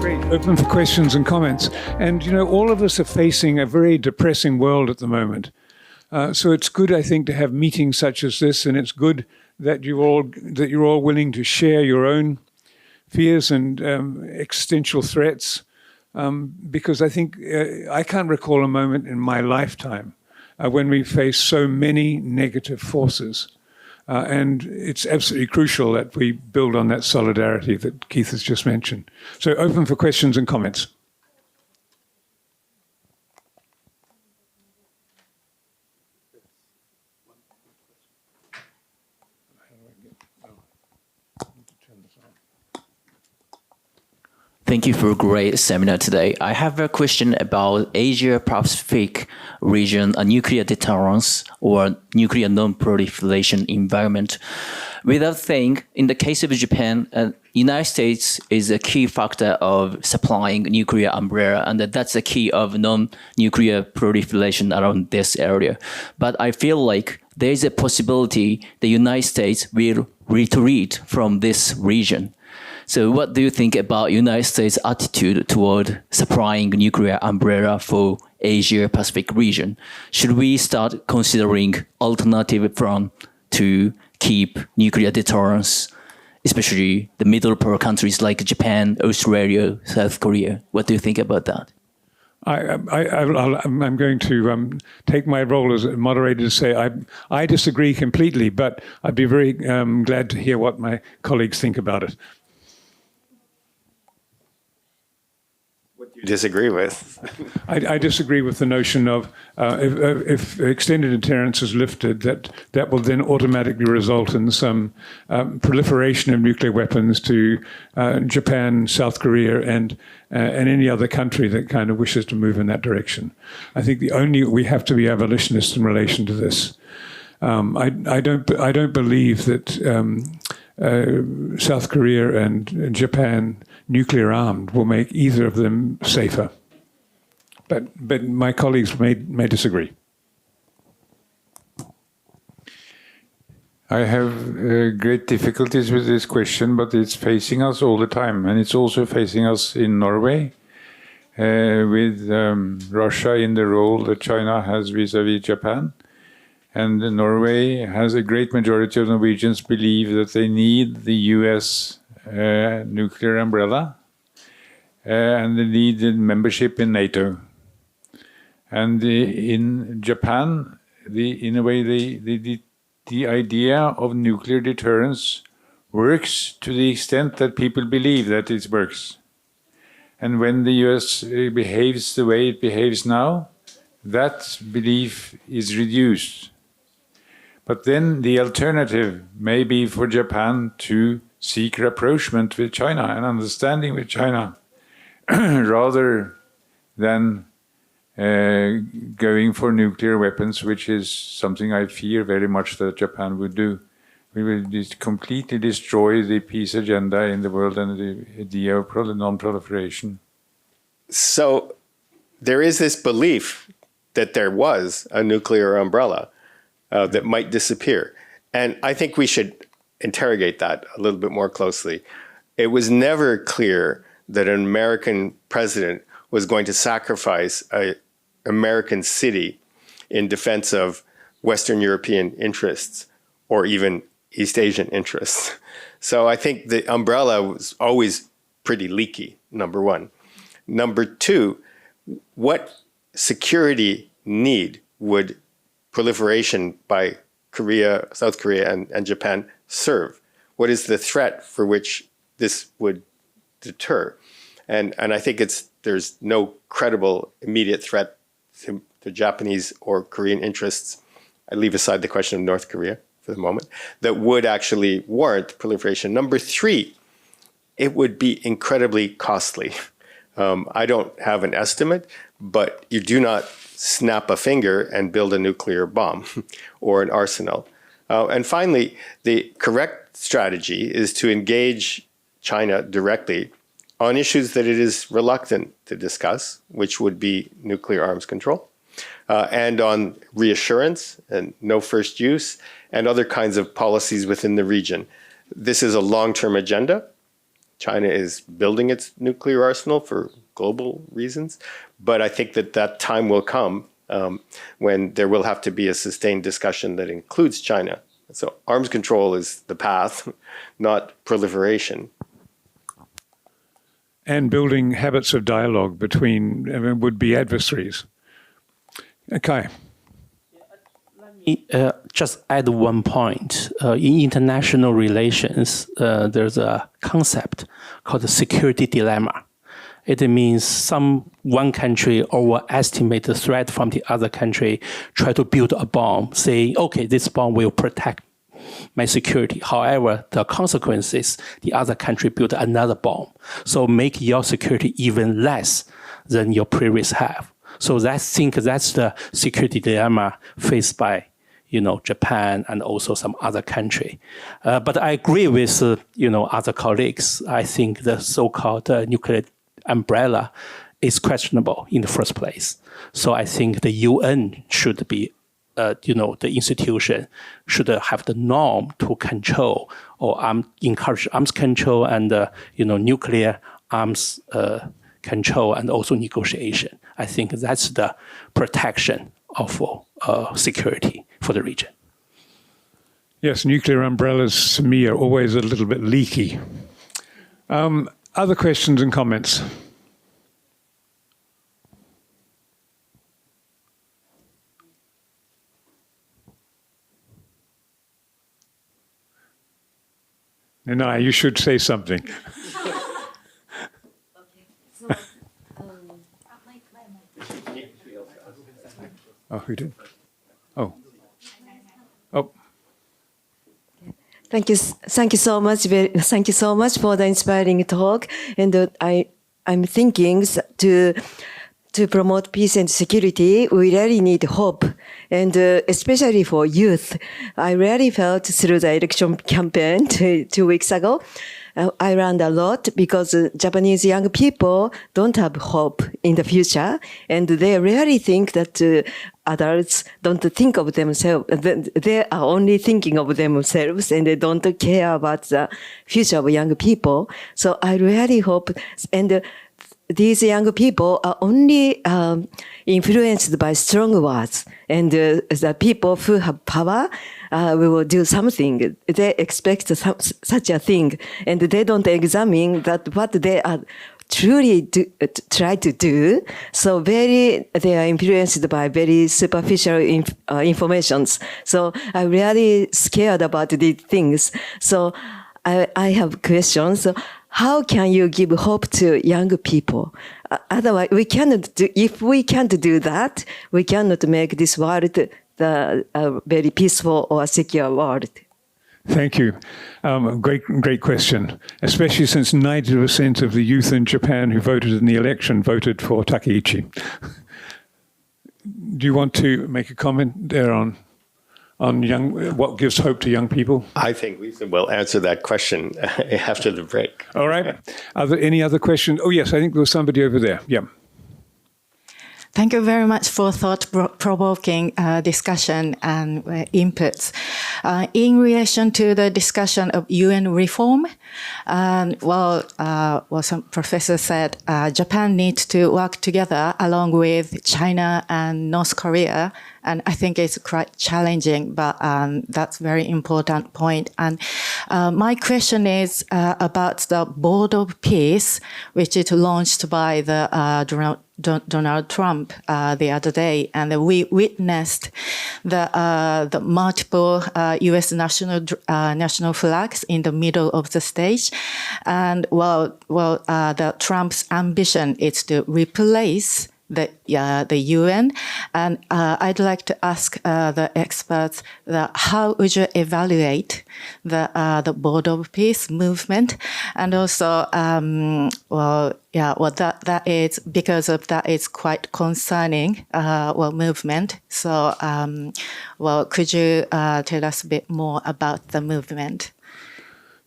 Great. Open for questions and comments. And, you know, all of us are facing a very depressing world at the moment. So it's good, I think, to have meetings such as this, and it's good that you're all willing to share your own fears and existential threats, because I think I can't recall a moment in my lifetime when we face so many negative forces. And it's absolutely crucial that we build on that solidarity that Keith has just mentioned. So open for questions and comments. Thank you for a great seminar today. I have a question about Asia-Pacific region, a nuclear deterrence or nuclear non-proliferation environment. Without saying, in the case of Japan, United States is a key factor of supplying nuclear umbrella, and that's the key of non-nuclear proliferation around this area. But I feel like there is a possibility the United States will retreat from this region. So what do you think about United States' attitude toward supplying nuclear umbrella for Asia-Pacific region? Should we start considering alternative front to keep nuclear deterrence, especially the middle power countries like Japan, Australia, South Korea? What do you think about that? I'm going to take my role as a moderator to say I disagree completely, but I'd be very glad to hear what my colleagues think about it. You disagree with? I disagree with the notion of if extended deterrence is lifted, that will then automatically result in some proliferation of nuclear weapons to Japan, South Korea, and any other country that kind of wishes to move in that direction. I think we have to be abolitionists in relation to this. I don't believe that South Korea and Japan nuclear armed will make either of them safer. But my colleagues may disagree. I have great difficulties with this question, but it's facing us all the time. And it's also facing us in Norway, with Russia in the role that China has vis-à-vis Japan. And Norway has a great majority of Norwegians believe that they need the US nuclear umbrella, and they need membership in NATO. And in Japan, in a way, the idea of nuclear deterrence works to the extent that people believe that it works. And when the US behaves the way it behaves now, that belief is reduced. But then the alternative may be for Japan to seek rapprochement with China and understanding with China, rather than going for nuclear weapons, which is something I fear very much that Japan would do. We will completely destroy the peace agenda in the world and the idea of non-proliferation. So there is this belief that there was a nuclear umbrella that might disappear. And I think we should interrogate that a little bit more closely. It was never clear that an American president was going to sacrifice an American city in defense of Western European interests or even East Asian interests. So I think the umbrella was always pretty leaky, number one. Number two, what security need would proliferation by Korea, South Korea, and Japan serve? What is the threat for which this would deter? And I think there's no credible immediate threat to Japanese or Korean interests. I leave aside the question of North Korea for the moment, that would actually warrant proliferation. Number three, it would be incredibly costly. I don't have an estimate, but you do not snap a finger and build a nuclear bomb or an arsenal. And finally, the correct strategy is to engage China directly on issues that it is reluctant to discuss, which would be nuclear arms control, and on reassurance and no first use, and other kinds of policies within the region. This is a long-term agenda. China is building its nuclear arsenal for global reasons. But I think that time will come when there will have to be a sustained discussion that includes China. So arms control is the path, not proliferation. And building habits of dialogue between would-be adversaries. Okay. Just add one point. In international relations, there's a concept called the security dilemma. It means one country overestimate the threat from the other country, try to build a bomb, saying, okay, this bomb will protect my security. However, the consequence is the other country built another bomb. So make your security even less than your previous have. So I think that's the security dilemma faced by Japan and also some other country. But I agree with other colleagues. I think the so-called nuclear umbrella is questionable in the first place. So I think the UN should be, the institution should have the norm to control or encourage arms control and nuclear arms control and also negotiation. I think that's the protection of security for the region. Yes, nuclear umbrellas to me are always a little bit leaky. Other questions and comments? No, you should say something. Oh, who did? Oh. Oh. Thank you so much. Thank you so much for the inspiring talk. And I'm thinking to promote peace and security, we really need hope, and especially for youth. I really felt through the election campaign 2 weeks ago. I learned a lot because Japanese young people don't have hope in the future, and they really think that adults don't think of themselves. They are only thinking of themselves, and they don't care about the future of young people. So I really hope, and these young people are only influenced by strong words, and the people who have power will do something. They expect such a thing, and they don't examine that what they are truly try to do. So they are influenced by very superficial informations. So I'm really scared about these things. So I have questions. So how can you give hope to young people? Otherwise, we cannot do. If we can't do that, we cannot make this world the very peaceful or secure world. Thank you. Great question, especially since 90% of the youth in Japan who voted in the election voted for Takeichi. Do you want to make a comment there on what gives hope to young people? I think we will answer that question after the break. All right. Are there any other questions? Oh, yes, I think there was somebody over there. Yeah. Thank you very much for thought-provoking discussion and inputs. In relation to the discussion of UN reform, some professor said Japan needs to work together along with China and North Korea. And I think it's quite challenging, but that's a very important point. And my question is about the Board of Peace, which is launched by the Donald Trump the other day, and we witnessed the multiple U.S. national flags in the middle of the stage, and the Trump's ambition is to replace the UN, and I'd like to ask the experts how would you evaluate the Board of Peace movement, and also that is because of that is quite concerning movement. So could you tell us a bit more about the movement?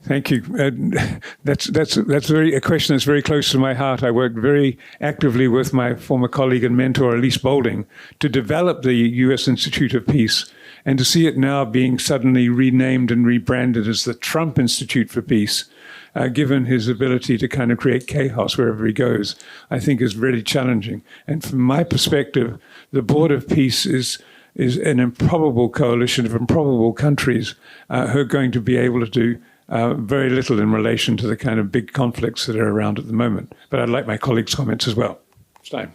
Thank you. That's a question that's very close to my heart. I worked very actively with my former colleague and mentor, Elise Boulding, to develop the U.S. Institute of Peace, and to see it now being suddenly renamed and rebranded as the Trump Institute for Peace given his ability to kind of create chaos wherever he goes, I think is really challenging. And from my perspective, the Board of Peace is an improbable coalition of improbable countries who are going to be able to do very little in relation to the kind of big conflicts that are around at the moment. But I'd like my colleagues' comments as well. Stein.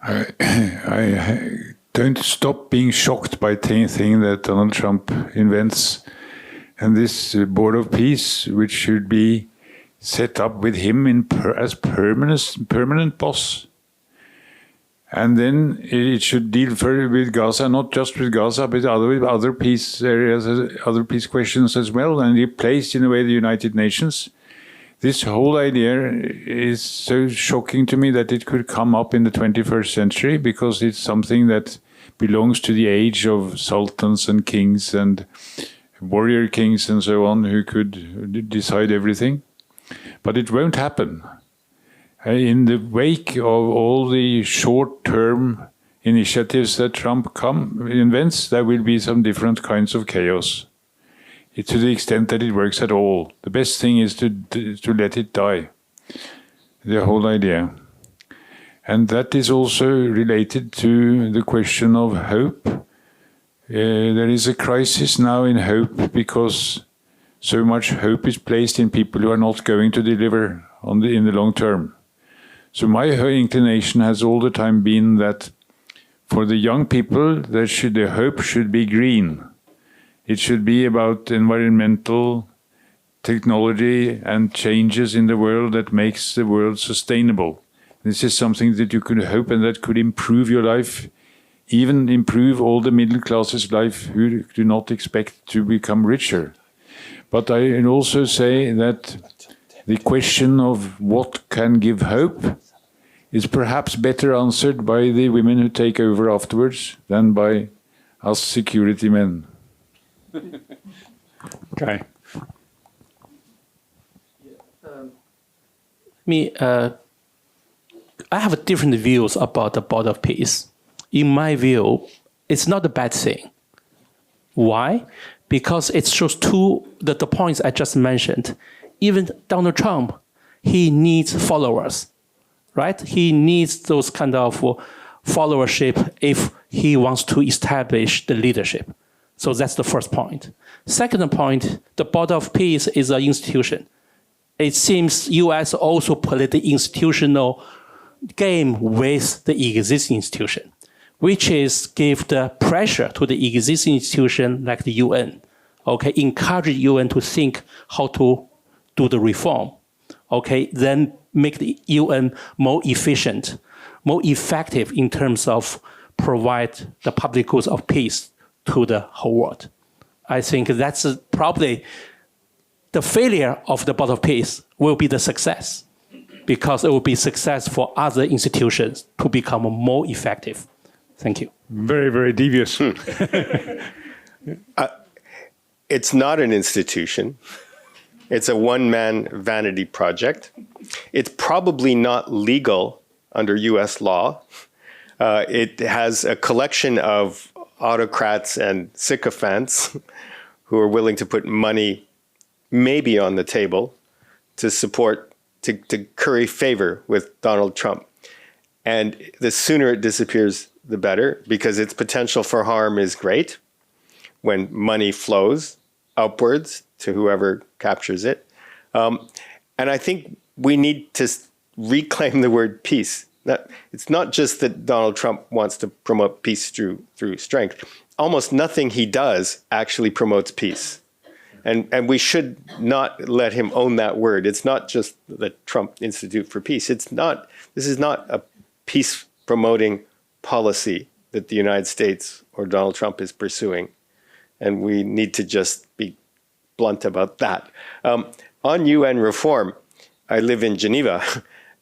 I don't stop being shocked by anything that Donald Trump invents. And this Board of Peace, which should be set up with him as permanent boss. And then it should deal further with Gaza, not just with Gaza, but with other peace areas, other peace questions as well, and replace, in a way, the United Nations. This whole idea is so shocking to me that it could come up in the 21st century, because it's something that belongs to the age of sultans and kings and warrior kings and so on, who could decide everything. But it won't happen. In the wake of all the short-term initiatives that Trump invents, there will be some different kinds of chaos. To the extent that it works at all. The best thing is to let it die, the whole idea. And that is also related to the question of hope. There is a crisis now in hope, because so much hope is placed in people who are not going to deliver in the long term. So my inclination has all the time been that for the young people, the hope should be green. It should be about environmental technology and changes in the world that makes the world sustainable. This is something that you could hope and that could improve your life, even improve all the middle classes' life who do not expect to become richer. But I also say that the question of what can give hope is perhaps better answered by the women who take over afterwards than by us security men. Okay. I have different views about the Board of Peace. In my view, it's not a bad thing. Why? Because it shows the points I just mentioned. Even Donald Trump, he needs followers, right? He needs those kind of followership if he wants to establish the leadership. So that's the first point. Second point, the Board of Peace is an institution. It seems U.S. also played the institutional game with the existing institution, which is give the pressure to the existing institution like the UN, okay, encourage UN to think how to do the reform, okay, then make the UN more efficient, more effective in terms of provide the public goods of peace to the whole world. I think that's probably the failure of the Board of Peace will be the success, because it will be success for other institutions to become more effective. Thank you. Very, very devious. It's not an institution. It's a one-man vanity project. It's probably not legal under US law. It has a collection of autocrats and sycophants who are willing to put money maybe on the table to support, to curry favor with Donald Trump. And the sooner it disappears, the better, because its potential for harm is great when money flows upwards to whoever captures it. And I think we need to reclaim the word peace. It's not just that Donald Trump wants to promote peace through strength. Almost nothing he does actually promotes peace. And we should not let him own that word. It's not just the Trump Institute for Peace. This is not a peace-promoting policy that the United States or Donald Trump is pursuing. And we need to just be blunt about that. On UN reform, I live in Geneva.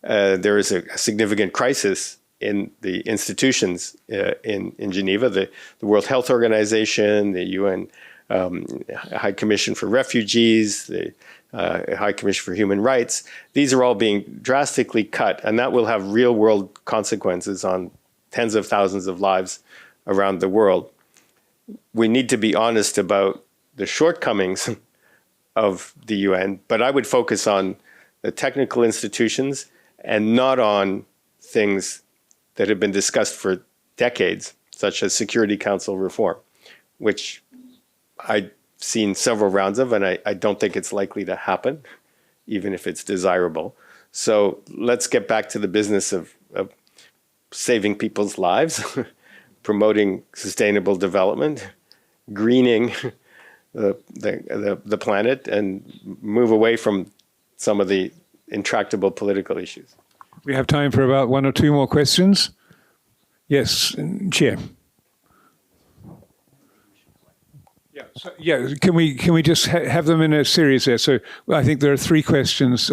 There is a significant crisis in the institutions in Geneva, the World Health Organization, the UN High Commission for Refugees, the High Commission for Human Rights. These are all being drastically cut, and that will have real-world consequences on tens of thousands of lives around the world. We need to be honest about the shortcomings of the UN, but I would focus on the technical institutions and not on things that have been discussed for decades, such as Security Council reform, which I've seen several rounds of, and I don't think it's likely to happen, even if it's desirable. So let's get back to the business of saving people's lives, promoting sustainable development, greening the planet, and move away from some of the intractable political issues. We have time for about one or two more questions. Yes, Chair. Yeah. Can we just have them in a series there? So I think there are three questions.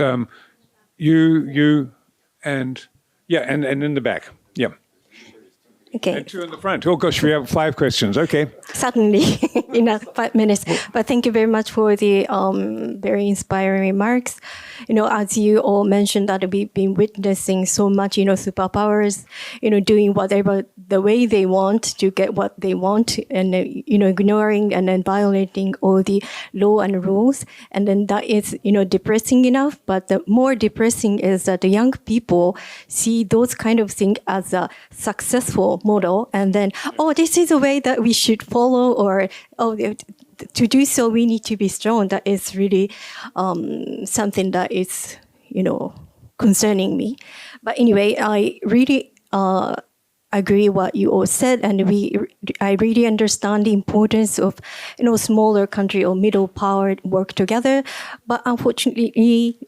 You, and in the back. Yeah. Okay. And two in the front. Oh gosh, we have 5 questions. Okay. Suddenly, in 5 minutes. But thank you very much for the very inspiring remarks. As you all mentioned, that we've been witnessing so much, superpowers, doing whatever the way they want to get what they want, and ignoring and then violating all the law and rules. And then that is, depressing enough. But the more depressing is that the young people see those kind of things as a successful model, and then, this is a way that we should follow, or to do so we need to be strong. That is really something that is concerning me. But anyway, I really agree what you all said, and I really understand the importance of smaller country or middle power work together. But unfortunately,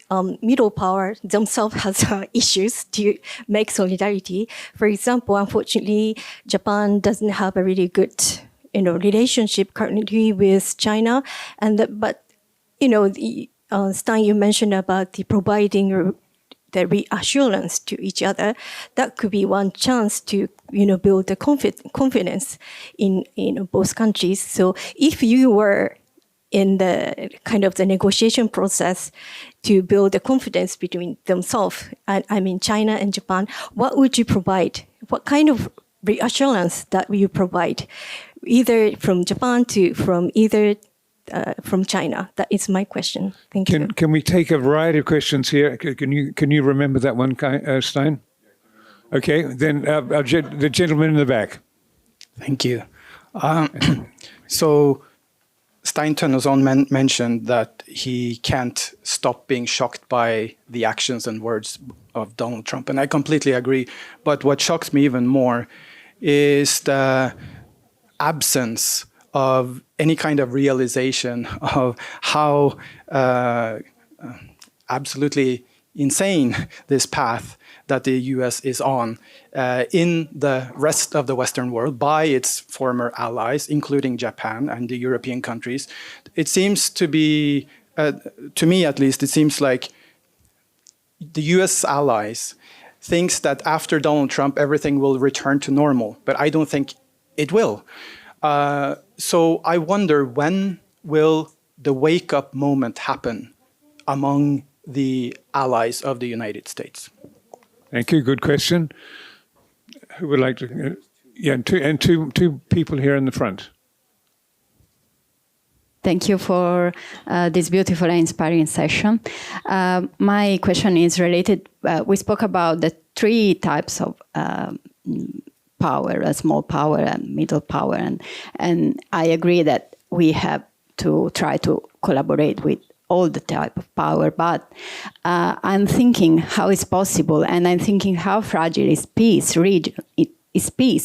middle power themselves has issues to make solidarity. For example, unfortunately, Japan doesn't have a really good relationship currently with China, but Stein, you mentioned about the providing the reassurance to each other. That could be one chance to build the confidence in both countries. So if you were in the kind of the negotiation process to build the confidence between themselves, I mean China and Japan, what would you provide? What kind of reassurance that will you provide, either from Japan from China? That is my question. Thank you. Can we take a variety of questions here? Can you remember that one, Stein? Okay, then the gentleman in the back. Thank you. So Stein Tønnesson mentioned that he can't stop being shocked by the actions and words of Donald Trump, and I completely agree. But what shocks me even more is the absence of any kind of realization of how absolutely insane this path that the US is on in the rest of the Western world by its former allies, including Japan and the European countries. It seems to be, to me at least, it seems like the US allies thinks that after Donald Trump, everything will return to normal, but I don't think it will. So I wonder, when will the wake-up moment happen among the allies of the United States? Thank you. Good question. Who would like to? And two people here in the front. Thank you for this beautiful and inspiring session. My question is related. We spoke about the 3 types of power: a small power, a middle power, and I agree that we have to try to collaborate with all the type of power. But I'm thinking how it's possible, and I'm thinking how fragile is peace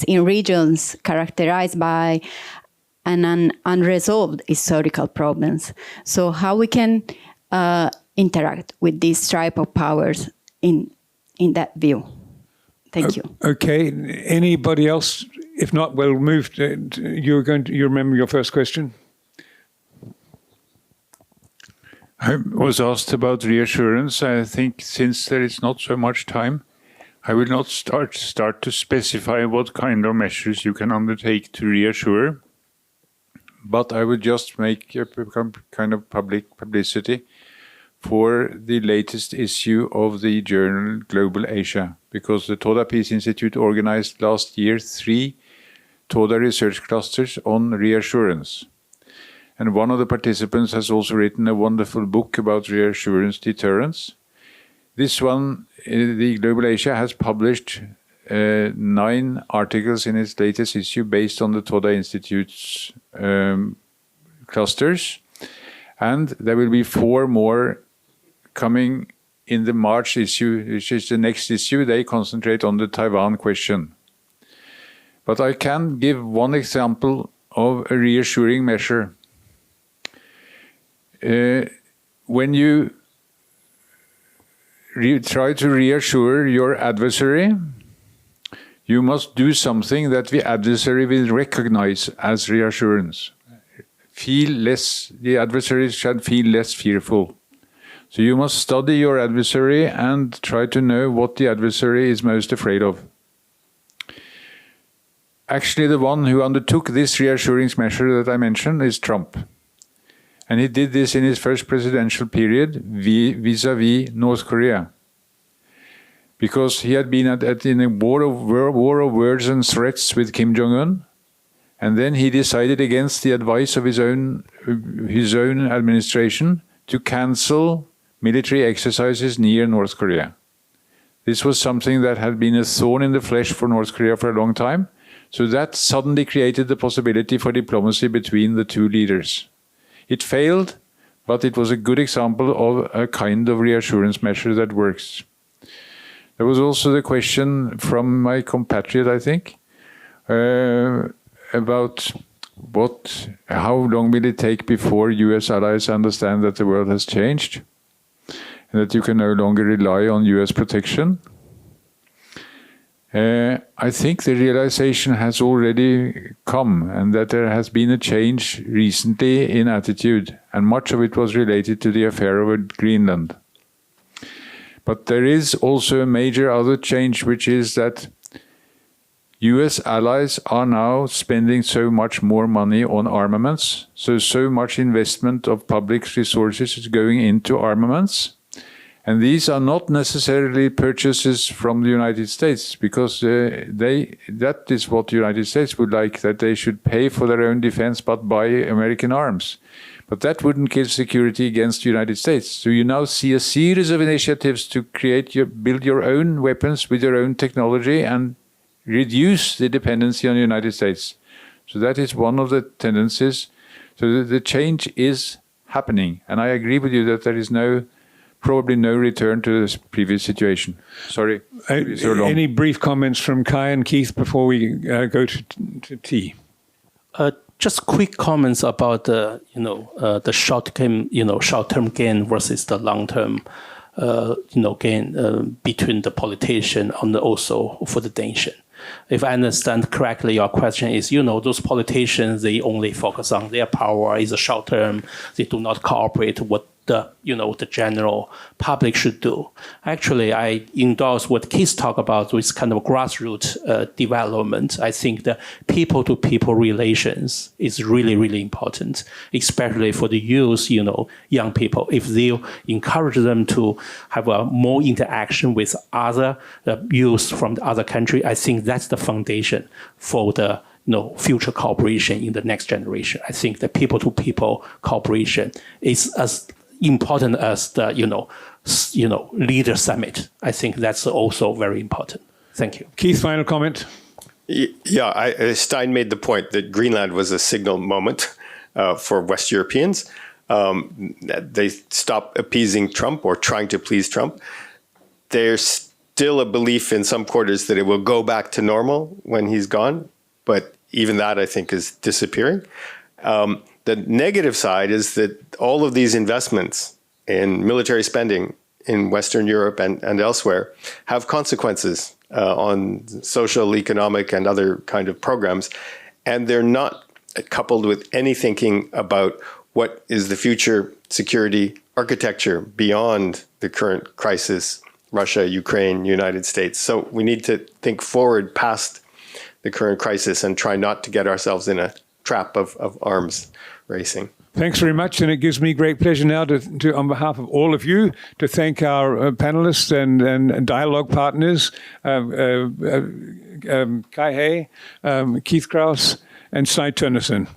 in regions characterized by an unresolved historical problems. So how we can interact with these type of powers in that view. Thank you. Okay. Anybody else? If not, we'll move to, you remember your first question? I was asked about reassurance. I think since there is not so much time, I will not start to specify what kind of measures you can undertake to reassure, but I would just make a kind of public publicity for the latest issue of the journal Global Asia, because the Toda Peace Institute organized last year 3 Toda research clusters on reassurance. And one of the participants has also written a wonderful book about reassurance deterrence. This one, the Global Asia, has published 9 articles in its latest issue based on the Toda Institute's clusters. And there will be 4 more coming in the March issue, which is the next issue. They concentrate on the Taiwan question. But I can give one example of a reassuring measure. When you try to reassure your adversary, you must do something that the adversary will recognize as reassurance. The adversary should feel less fearful. So you must study your adversary and try to know what the adversary is most afraid of. Actually, the one who undertook this reassurance measure that I mentioned is Trump. And he did this in his first presidential period vis-à-vis North Korea. Because he had been in a war of words and threats with Kim Jong-un. And then he decided against the advice of his own administration to cancel military exercises near North Korea. This was something that had been a thorn in the flesh for North Korea for a long time. So that suddenly created the possibility for diplomacy between the two leaders. It failed, but it was a good example of a kind of reassurance measure that works. There was also the question from my compatriot, I think, about how long will it take before US allies understand that the world has changed and that you can no longer rely on US protection. I think the realization has already come and that there has been a change recently in attitude, and much of it was related to the affair over Greenland. But there is also a major other change, which is that US allies are now spending so much more money on armaments, so much investment of public resources is going into armaments. And these are not necessarily purchases from the United States, because that is what the United States would like, that they should pay for their own defense but buy American arms. But that wouldn't give security against the United States. So you now see a series of initiatives to build your own weapons with your own technology and reduce the dependency on the United States. So that is one of the tendencies. So the change is happening. And I agree with you that there is probably no return to this previous situation. Sorry. So long. Any brief comments from Kai and Keith before we go to tea? Just quick comments about the short-term gain versus the long-term gain between the politician and also for the nation. If I understand correctly, your question is, those politicians, they only focus on their power, is a short-term, they do not cooperate what the general public should do. Actually, I endorse what Keith talked about with kind of grassroots development. I think the people-to-people relations is really, really important, especially for the youth, young people. If they encourage them to have a more interaction with other youth from the other country, I think that's the foundation for the future cooperation in the next generation. I think the people-to-people cooperation is as important as the leader summit. I think that's also very important. Thank you. Keith, final comment. Yeah, Stein made the point that Greenland was a signal moment for West Europeans. They stopped appeasing Trump or trying to please Trump. There's still a belief in some quarters that it will go back to normal when he's gone, but even that, I think, is disappearing. The negative side is that all of these investments in military spending in Western Europe and elsewhere have consequences on social, economic, and other kind of programs. And they're not coupled with any thinking about what is the future security architecture beyond the current crisis, Russia, Ukraine, United States. So we need to think forward past the current crisis and try not to get ourselves in a trap of arms racing. Thanks very much, and it gives me great pleasure now to on behalf of all of you, to thank our panelists and dialogue partners, Kai He, Keith Krause, and Stein Tønnesson.